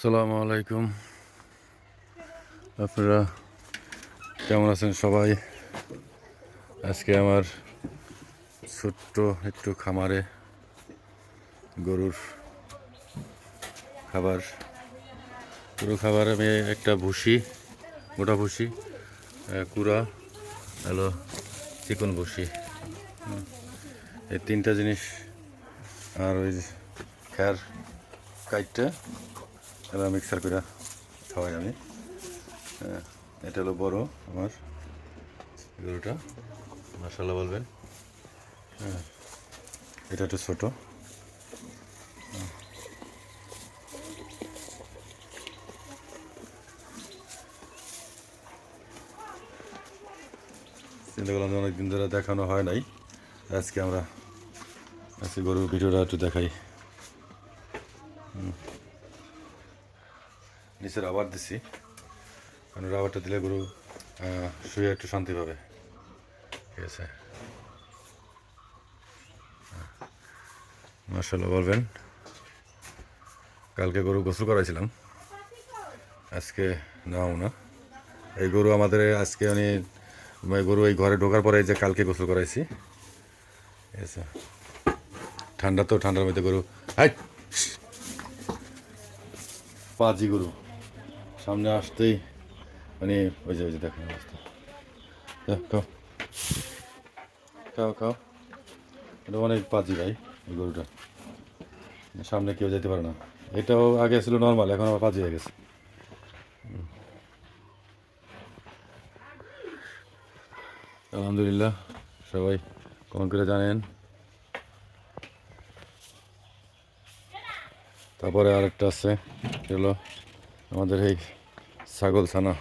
আসসালামু আলাইকুম। আপনারা কেমন আছেন সবাই? আজকে আমার ছোট্ট একটু খামারে গরুর খাবার আমি একটা ভুসি, মোটা ভুসি, কুড়া, হলো চিকন ভুসি, এই তিনটা জিনিস আর ওই খ্যার কাইটটা এরা মিক্সার করে খাওয়াই আমি। এটা হলো বড় আমার গরুটা, মাশাআল্লাহ বলবেন। এটা একটু ছোট। চিন্তা করলাম অনেকদিন ধরে দেখানো হয় নাই, আজকে গরুর ভিডিওটা একটু দেখাই। নিচে রাবার দিছি, কারণ রাবারটা দিলে গরু শুয়ে একটু শান্তি পাবে। ঠিক আছে, মাশাআল্লাহ বলবেন। কালকে গরু গোসল করাইছিলাম, আজকে নাও না। এই গরু আমাদের আজকে গরু এই ঘরে ঢোকার পরে যে কালকে গোসল করাইছি। ঠিক আছে, ঠান্ডা তো, ঠান্ডার মধ্যে গরু পাজি গরু সামনে আসতেই ওই যে দেখেন অবস্থা। খাও খাও খাও, এটা অনেক পাজি ভাই। এই গরুটা সামনে কেউ যেতে পারে না। এটাও আগে ছিল নর্মাল, এখন আবার পাজি হয়ে গেছে। আলহামদুলিল্লাহ, সবাই কমেন্ট করে জানেন। তারপরে আরেকটা আছে, হলো আমাদের এই ছাগল ছানা।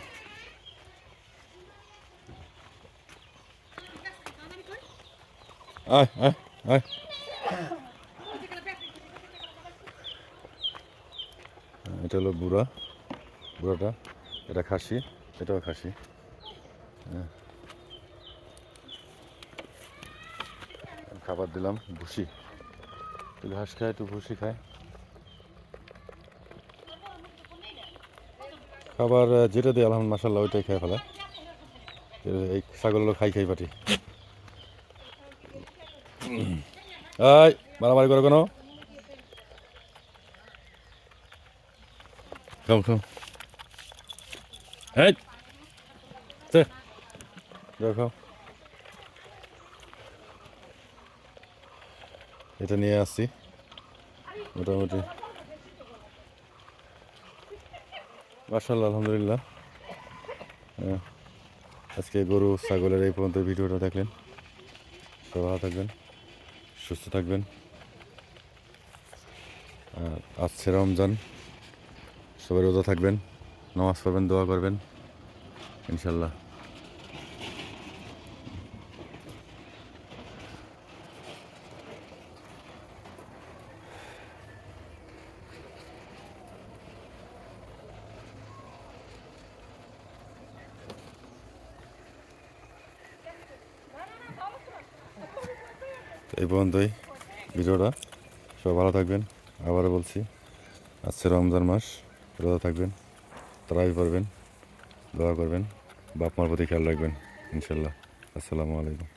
আয় আয় আয়, এটা হলো বুড়াটা, এটা খাসি, এটাও খাসি। খাবার দিলাম ভুসি, একটু ঘাস খায়, একটু ভুসি খায়। খাবার যেটা দিই আলহামদুলিল্লাহ মাশাআল্লাহ ওইটাই খেয়ে ফেলে। এই ছাগলগুলো খাই পাটি। আয়, মারামারি করো কেন? খাও খাও, এই খাও। এটা নিয়ে আসছি মোটামুটি, মাশাআল্লাহ আলহামদুলিল্লাহ। আজকে গরু ছাগলের এই পর্যন্ত ভিডিওটা দেখলেন। সবাই ভালো থাকবেন, সুস্থ থাকবেন। আর আসছে রমজান, সবাই রোজা থাকবেন, নামাজ পড়বেন, দোয়া করবেন ইনশাল্লাহ। এই পর্যন্তই ভিডিওটা, সবাই ভালো থাকবেন। আবারও বলছি, আসছে রমজান মাস, রোজা থাকবেন, তারাবি পড়বেন, দোয়া করবেন, বাপ মার প্রতি খেয়াল রাখবেন ইনশাল্লাহ। আসসালামু আলাইকুম।